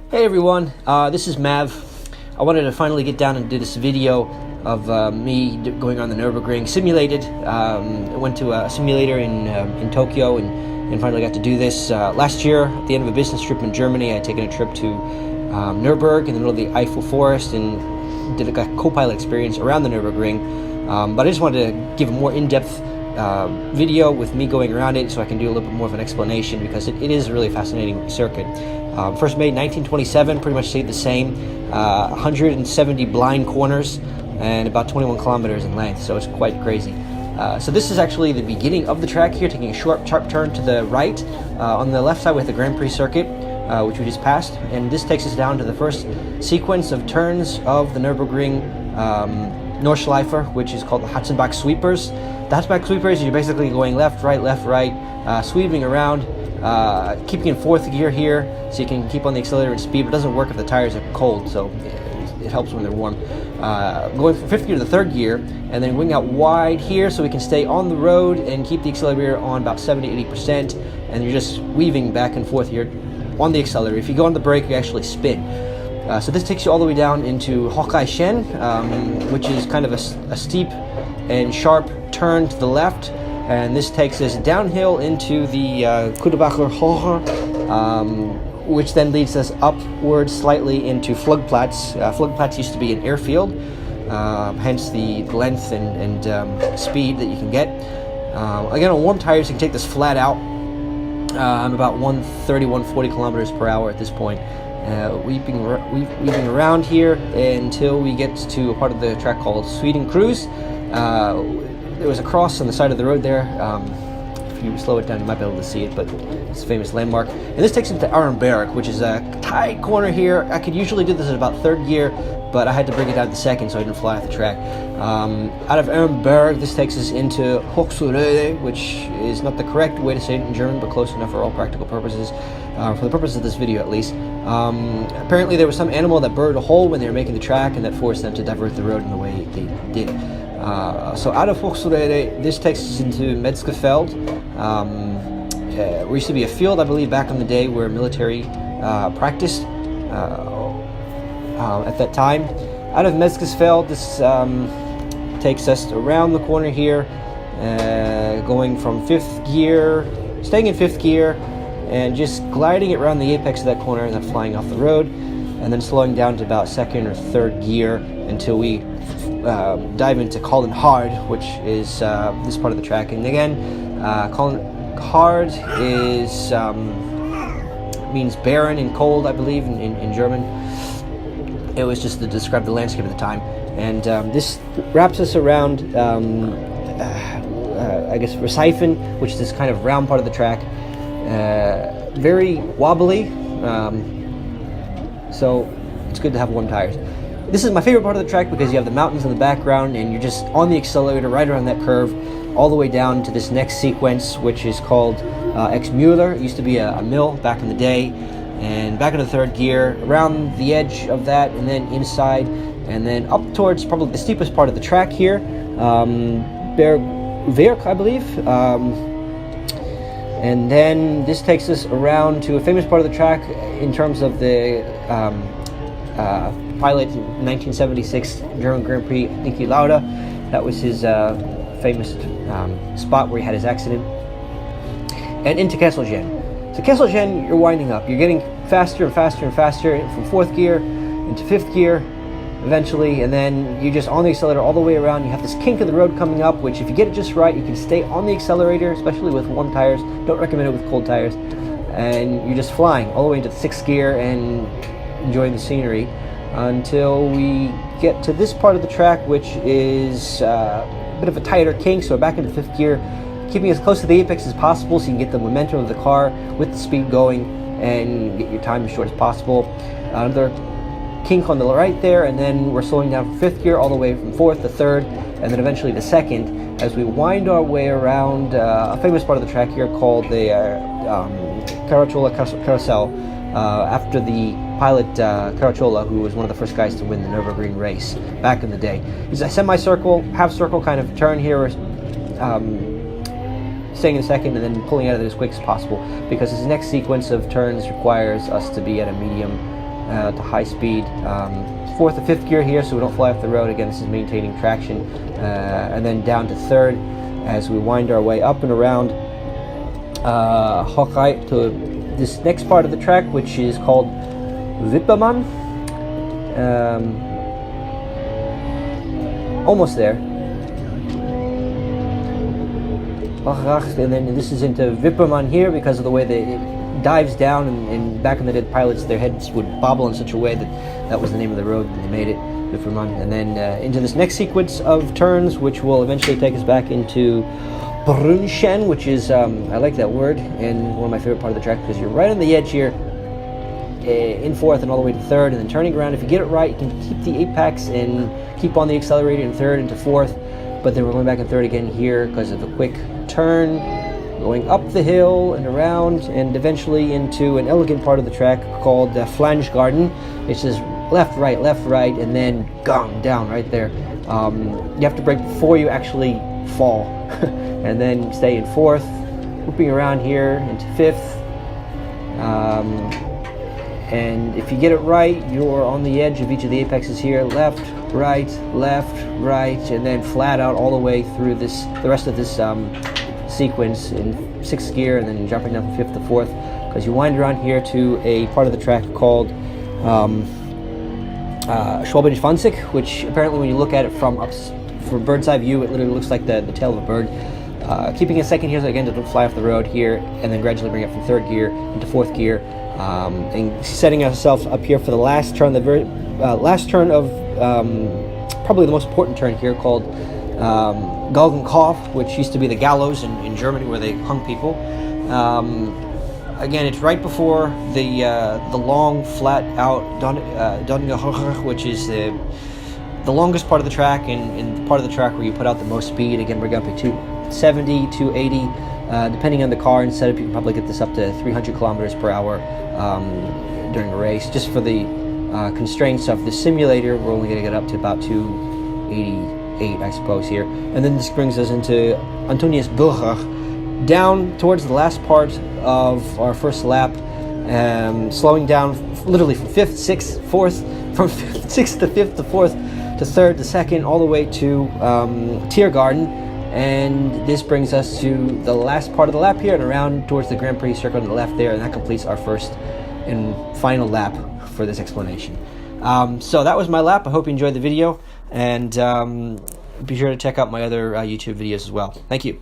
Hey everyone, this is Mav. I wanted to finally get down and do this video of me going on the Nürburgring simulated. I went to a simulator in Tokyo and finally got to do this. Last year, at the end of a business trip in Germany, I had taken a trip to Nürburgring in the middle of the Eiffel Forest and did a copilot experience around the Nürburgring. But I just wanted to give a more in-depth video with me going around it so I can do a little bit more of an explanation because it is a really fascinating circuit. First made in 1927, pretty much stayed the same. 170 blind corners and about 21 kilometers in length, so it's quite crazy. So this is actually the beginning of the track here, taking a sharp turn to the right. On the left side with the Grand Prix circuit, which we just passed, and this takes us down to the first sequence of turns of the Nürburgring Norschleife, which is called the Hatzenbach sweepers. The Hatzenbach sweepers, you're basically going left, right, sweeping around, keeping in fourth gear here, so you can keep on the accelerator and speed, but it doesn't work if the tires are cold, so it helps when they're warm. Going from fifth gear to the third gear, and then going out wide here so we can stay on the road and keep the accelerator on about 70-80%, and you're just weaving back and forth here on the accelerator. If you go on the brake, you actually spin. So this takes you all the way down into Hochschienen, which is kind of a steep and sharp turn to the left, and this takes us downhill into the Kudebacher Hoher, which then leads us upwards slightly into Flugplatz. Flugplatz used to be an airfield, hence the length and speed that you can get. Again, on warm tires, you can take this flat out. I'm about 130, 140 kilometers per hour at this point. Weaving around here until we get to a part of the track called Sweden Cruise. There was a cross on the side of the road there. If you slow it down, you might be able to see it, but it's a famous landmark. And this takes us to Arnberg, which is a tight corner here. I could usually do this at about third gear, but I had to bring it down to second so I didn't fly off the track. Out of Arnberg, this takes us into Hochschienen, which is not the correct way to say it in German, but close enough for all practical purposes, for the purpose of this video at least. Apparently there was some animal that burrowed a hole when they were making the track, and that forced them to divert the road in the way they did. So out of Hochschienen, this takes us into Metzgerfeld. There used to be a field, I believe, back in the day where military practiced at that time. Out of Metzgersfeld, this takes us around the corner here, going from fifth gear, staying in fifth gear, and just gliding it around the apex of that corner and then flying off the road, and then slowing down to about second or third gear until we dive into Colin Hard, which is this part of the track. And again, Colin Hard is means barren and cold, I believe, in German. It was just to describe the landscape at the time. And this wraps us around, I guess, Recifen, which is this kind of round part of the track. Very wobbly, so it's good to have warm tires. This is my favorite part of the track because you have the mountains in the background and you're just on the accelerator right around that curve all the way down to this next sequence, which is called Exmüller. It used to be a mill back in the day, and back into the third gear, around the edge of that, and then inside, and then up towards probably the steepest part of the track here, Bergwerk, I believe. And then this takes us around to a famous part of the track in terms of the pilot in 1976 German Grand Prix, Niki Lauda. That was his famous spot where he had his accident. And into Kesselchen. So Kesselchen, you're winding up. You're getting faster and faster and faster from fourth gear into fifth gear eventually, and then you're just on the accelerator all the way around. You have this kink of the road coming up, which if you get it just right, you can stay on the accelerator, especially with warm tires. Don't recommend it with cold tires. And you're just flying all the way into the sixth gear and enjoying the scenery until we get to this part of the track, which is a bit of a tighter kink. So back into fifth gear, keeping as close to the apex as possible so you can get the momentum of the car with the speed going and get your time as short as possible. Another kink on the right there, and then we're slowing down from fifth gear all the way from fourth to third, and then eventually to second as we wind our way around a famous part of the track here called the Caracciola Carousel, after the pilot Caracciola, who was one of the first guys to win the Nürburgring race back in the day. It's a semicircle, half circle kind of turn here, staying in second and then pulling out of it as quick as possible, because this next sequence of turns requires us to be at a medium to high speed. Fourth to fifth gear here, so we don't fly off the road. Again, this is maintaining traction. And then down to third as we wind our way up and around Hawkeye to this next part of the track, which is called Wippermann. Almost there. And then this is into Wippermann here because of the way that it dives down, and back in the day, the pilots, their heads would bobble in such a way that that was the name of the road, and they made it Wippermann. And then into this next sequence of turns, which will eventually take us back into Brunchen, which is, I like that word, and one of my favorite part of the track because you're right on the edge here, in fourth and all the way to third, and then turning around. If you get it right, you can keep the apex and keep on the accelerator in third into fourth, but then we're going back in third again here because of the quick turn, going up the hill and around, and eventually into an elegant part of the track called Flanschgarten. It's just left, right, and then gong, down right there. You have to brake before you actually fall, and then stay in fourth, looping around here into fifth. And if you get it right, you're on the edge of each of the apexes here, left, right, and then flat out all the way through the rest of this sequence in sixth gear, and then jumping down from fifth to fourth, because you wind around here to a part of the track called Schwalbenisch Wanzig, which apparently when you look at it from bird's eye view, it literally looks like the tail of a bird. Keeping a second here, so again, to fly off the road here, and then gradually bring it from third gear into fourth gear, and setting ourselves up here for the last turn, the very last turn of probably the most important turn here, called Galgenkopf, which used to be the gallows in Germany, where they hung people. Again, it's right before the long, flat out Donnerhoch, which is the longest part of the track, and the part of the track where you put out the most speed. Again, we're going up to 270, 280, depending on the car and setup. You can probably get this up to 300 kilometers per hour during a race. Just for the constraints of the simulator, we're only going to get up to about 288, I suppose, here. And then this brings us into Antonius Bilgach, down towards the last part of our first lap, slowing down literally from fifth, sixth, fourth, from sixth to fifth to fourth to third to second, all the way to Tiergarten. And this brings us to the last part of the lap here and around towards the Grand Prix circle on the left there, and that completes our first and final lap for this explanation. So that was my lap. I hope you enjoyed the video, and be sure to check out my other YouTube videos as well. Thank you.